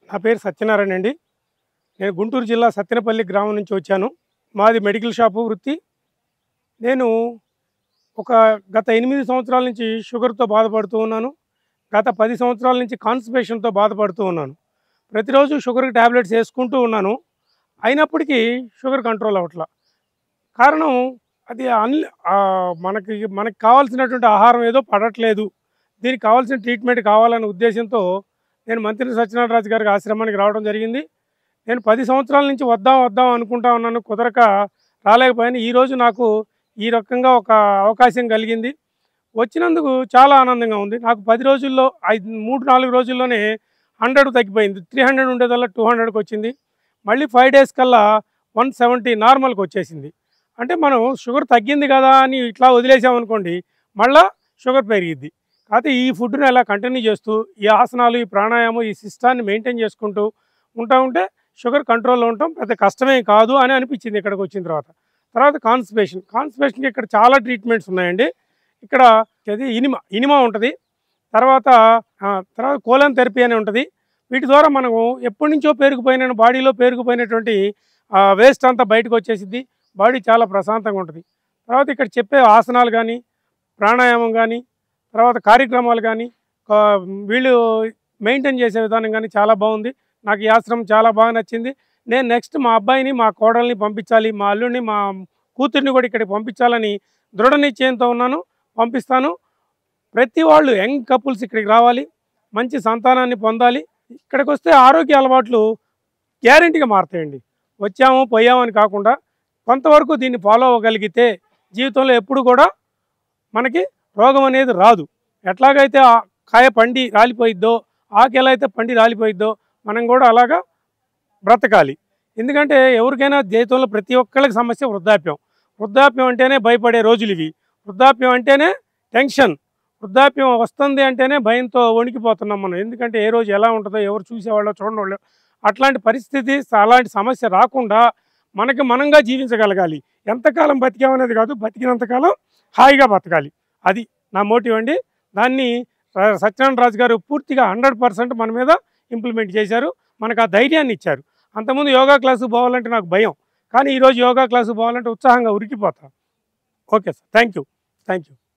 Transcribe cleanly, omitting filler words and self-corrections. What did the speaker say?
నా పేరు సత్యనారాయణ అండి. నేను గుంటూరు జిల్లా సత్తెనపల్లి గ్రామం నుంచి వచ్చాను. మాది మెడికల్ షాపు వృత్తి. నేను ఒక గత 8 సంవత్సరాల నుంచి షుగర్‌తో బాధపడుతూ ఉన్నాను. గత 10 సంవత్సరాల నుంచి కాన్‌స్టిపేషన్‌తో బాధపడుతూ ఉన్నాను. ప్రతిరోజు షుగర్‌కి టాబ్లెట్స్ యేసుకుంటూ ఉన్నాను. అయినప్పటికీ షుగర్ కంట్రోల్ అవ్వట్ల. కారణం అది మనకి కావాల్సినటువంటి ఆహారం ఏదో పడట్లేదు. దీనికి కావాల్సిన ట్రీట్మెంట్ కావాలనే ఉద్దేశ్యంతో నేను మంత్రి సత్యనారాయణ గారి ఆశ్రమానికి రావడం జరిగింది. నేను 10 సంవత్సరాల నుంచి వద్దాం అనుకుంటా ఉన్నాను. కుదరక రాలేకపోయాను. ఈరోజు నాకు ఈ రకంగా ఒక అవకాశం కలిగింది. వచ్చినందుకు చాలా ఆనందంగా ఉంది. నాకు 10 రోజుల్లో 3, 4 రోజుల్లోనే 100 తగ్గిపోయింది. 300 ఉండేదల్లా 200కి వచ్చింది. మళ్ళీ 5 డేస్ కల్లా 170 నార్మల్‌కి వచ్చేసింది. అంటే మనం షుగర్ తగ్గింది కదా అని ఇట్లా వదిలేసామనుకోండి, మళ్ళా షుగర్ పెరిగిద్ది. కాకపోతే ఈ ఫుడ్‌ని అలా కంటిన్యూ చేస్తూ, ఈ ఆసనాలు, ఈ ప్రాణాయామం, ఈ సిస్టాన్ని మెయింటైన్ చేసుకుంటూ ఉంటే షుగర్ కంట్రోల్‌లో ఉండటం పెద్ద కష్టమేం కాదు అని అనిపించింది ఇక్కడికి వచ్చిన తర్వాత. తర్వాత కాన్స్టిపేషన్‌కి ఇక్కడ చాలా ట్రీట్మెంట్స్ ఉన్నాయండి. ఇక్కడ ఇనిమా ఉంటుంది. తర్వాత కోలన్ థెరపీ అని ఉంటుంది. వీటి ద్వారా మనము ఎప్పటినుంచో బాడీలో పేరుకుపోయినటువంటి వేస్ట్ అంతా బయటకు వచ్చేసిద్ది. బాడీ చాలా ప్రశాంతంగా ఉంటుంది. తర్వాత ఇక్కడ చెప్పే ఆసనాలు కానీ, ప్రాణాయామం కానీ, తర్వాత కార్యక్రమాలు కానీ, వీళ్ళు మెయింటైన్ చేసే విధానం కానీ చాలా బాగుంది. నాకు ఈ ఆశ్రమం చాలా బాగా నచ్చింది. నేను నెక్స్ట్ మా అబ్బాయిని, మా కోడల్ని పంపించాలి, మా అల్లుడిని, మా కూతుర్ని కూడా ఇక్కడికి పంపించాలని దృఢ నిశ్చయంతో ఉన్నాను. పంపిస్తాను. ప్రతి వాళ్ళు యంగ్ కపుల్స్ ఇక్కడికి రావాలి, మంచి సంతానాన్ని పొందాలి. ఇక్కడికి వస్తే ఆరోగ్య అలవాట్లు గ్యారెంటీగా మారుతాయండి. వచ్చాము పోయాము అని కాకుండా కొంతవరకు దీన్ని ఫాలో అవ్వగలిగితే జీవితంలో ఎప్పుడు కూడా మనకి రోగం అనేది రాదు. ఎట్లాగైతే కాయ పండి రాలిపోయిద్దో, ఆకు ఎలా అయితే పండి రాలిపోయిద్దో మనం కూడా అలాగా బ్రతకాలి. ఎందుకంటే ఎవరికైనా జీవితంలో ప్రతి ఒక్కళ్ళకి సమస్య వృద్ధాప్యం అంటేనే భయపడే రోజులు ఇవి. వృద్ధాప్యం అంటేనే టెన్షన్. వృద్ధాప్యం వస్తుంది అంటేనే భయంతో వణికిపోతున్నాం మనం. ఎందుకంటే ఏ రోజు ఎలా ఉంటుందో, ఎవరు చూసేవాళ్ళో చూడనోళ్ళో, అట్లాంటి పరిస్థితి, అలాంటి సమస్య రాకుండా మనకి మనంగా జీవించగలగాలి. ఎంతకాలం బతికామనేది కాదు, బతికినంతకాలం హాయిగా బతకాలి. అది నా మోటివ్ అండి. దాన్ని సత్యనారాయణ రాజు గారు పూర్తిగా 100% మన మీద ఇంప్లిమెంట్ చేశారు. మనకు ఆ ధైర్యాన్ని ఇచ్చారు. అంతకుముందు యోగా క్లాసుకు పోవాలంటే నాకు భయం, కానీ ఈరోజు యోగా క్లాసుకు పోవాలంటే ఉత్సాహంగా ఉరికిపోతా. Okay sir, thank you.